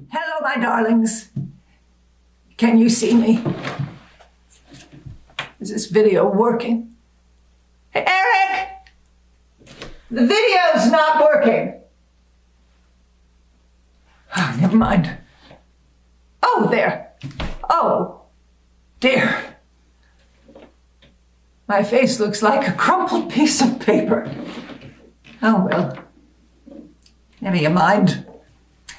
Hello, my darlings. Can you see me? Is this video working? Hey, Eric! The video's not working. Oh, never mind. Oh, there. Oh, dear. My face looks like a crumpled piece of paper. Oh, well. Never you mind.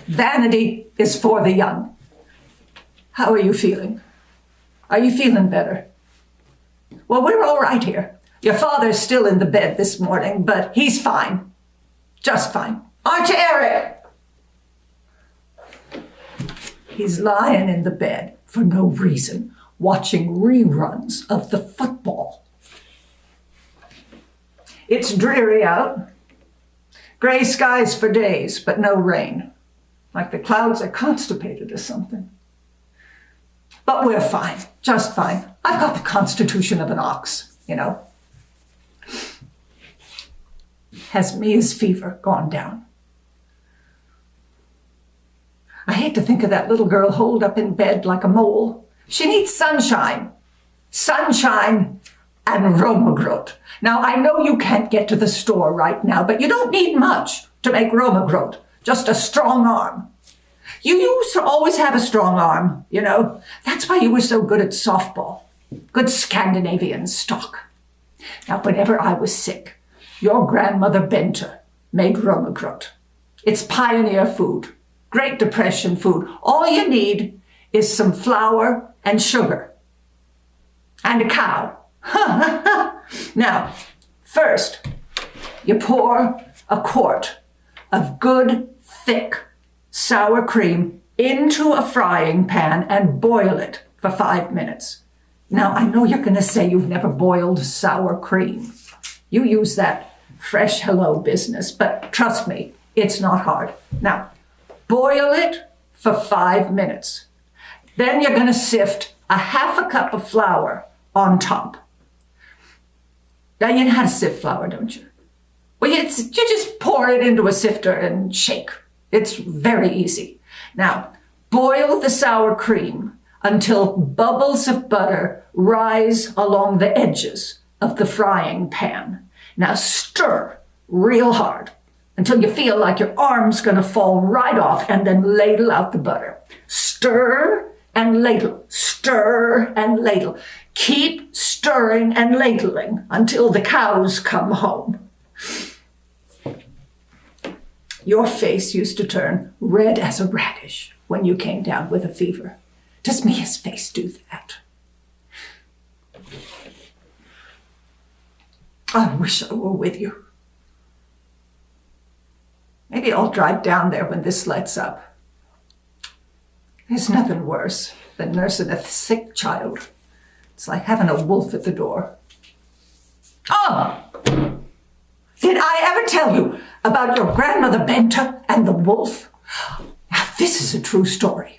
Vanity is for the young. How are you feeling? Are you feeling better? Well, we're all right here. Your father's still in the bed this morning, but he's fine. Just fine. Aren't you, Eric? He's lying in the bed for no reason, watching reruns of the football. It's dreary out. Gray skies for days, but no rain. Like the clouds are constipated or something. But we're fine, just fine. I've got the constitution of an ox, you know. Has Mia's fever gone down? I hate to think of that little girl holed up in bed like a mole. She needs sunshine. Sunshine and Romagrot. Now, I know you can't get to the store right now, but you don't need much to make Romagrot. Just a strong arm. You used to always have a strong arm, you know. That's why you were so good at softball. Good Scandinavian stock. Now, whenever I was sick, your grandmother Benta made Romagrot. It's pioneer food. Great Depression food. All you need is some flour and sugar. And a cow. Now, first, you pour a quart of good, thick, sour cream into a frying pan and boil it for 5 minutes. Now, I know you're going to say you've never boiled sour cream. You use that fresh hello business, but trust me, it's not hard. Now, boil it for 5 minutes. Then you're going to sift a half a cup of flour on top. Now, you know how to sift flour, don't you? Well, you just pour it into a sifter and shake. It's very easy. Now, boil the sour cream until bubbles of butter rise along the edges of the frying pan. Now, stir real hard until you feel like your arm's going to fall right off, and then ladle out the butter. Stir and ladle. Stir and ladle. Keep stirring and ladling until the cows come home. Your face used to turn red as a radish when you came down with a fever. Does Mia's face do that? I wish I were with you. Maybe I'll drive down there when this lets up. There's nothing worse than nursing a sick child. It's like having a wolf at the door. Oh! Did I ever tell you about your grandmother Benta and the wolf? Now, this is a true story.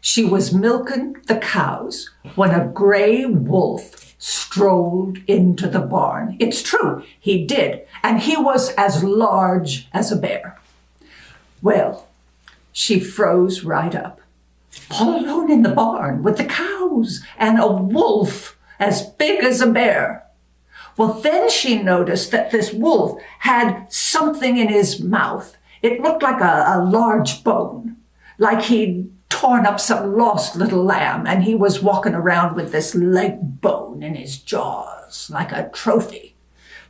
She was milking the cows when a gray wolf strolled into the barn. It's true, he did, and he was as large as a bear. Well, she froze right up, all alone in the barn with the cows and a wolf as big as a bear. Well, then she noticed that this wolf had something in his mouth. It looked like a large bone, like he'd torn up some lost little lamb, and he was walking around with this leg bone in his jaws, like a trophy.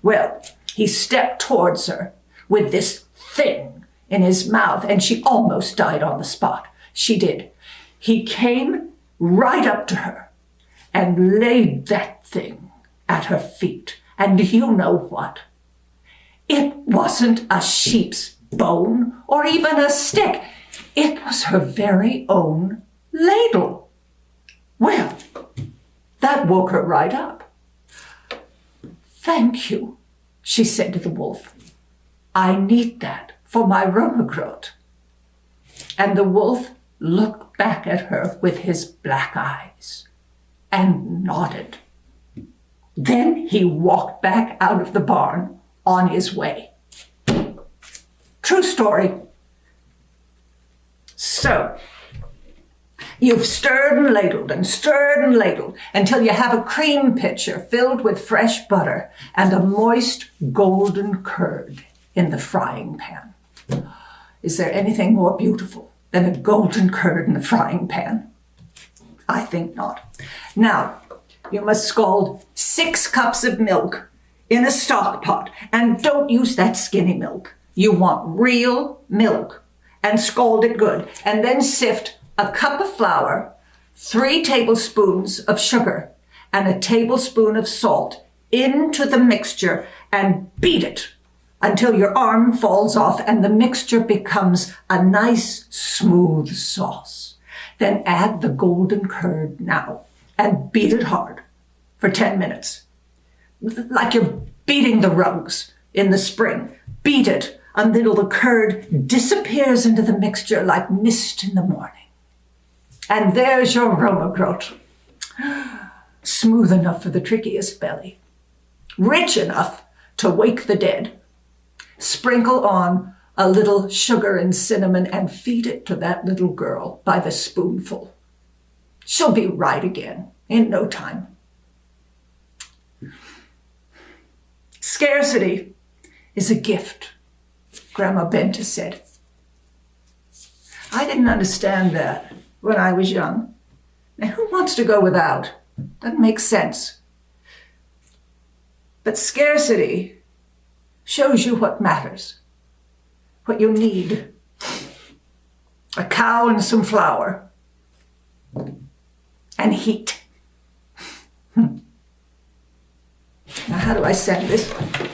Well, he stepped towards her with this thing in his mouth, and she almost died on the spot. She did. He came right up to her and laid that thing at her feet. And you know what? It wasn't a sheep's bone or even a stick. It was her very own ladle. Well, that woke her right up. Thank you, she said to the wolf. I need that for my Romagrot. And the wolf looked back at her with his black eyes and nodded. Then he walked back out of the barn on his way. True story. So, you've stirred and ladled until you have a cream pitcher filled with fresh butter and a moist golden curd in the frying pan. Is there anything more beautiful than a golden curd in the frying pan? I think not. Now, you must scald 6 cups of milk in a stock pot, and don't use that skinny milk. You want real milk, and scald it good, and then sift a cup of flour, 3 tablespoons of sugar, and a tablespoon of salt into the mixture and beat it until your arm falls off and the mixture becomes a nice, smooth sauce. Then add the golden curd now and beat it hard for 10 minutes. Like you're beating the rugs in the spring. Beat it until the curd disappears into the mixture like mist in the morning. And there's your romagrot. Smooth enough for the trickiest belly. Rich enough to wake the dead. Sprinkle on a little sugar and cinnamon and feed it to that little girl by the spoonful. She'll be right again in no time. Scarcity is a gift, Grandma Benta said. I didn't understand that when I was young. Now, who wants to go without? Doesn't make sense. But scarcity shows you what matters, what you need. A cow and some flour, and heat. Now, how do I send this one?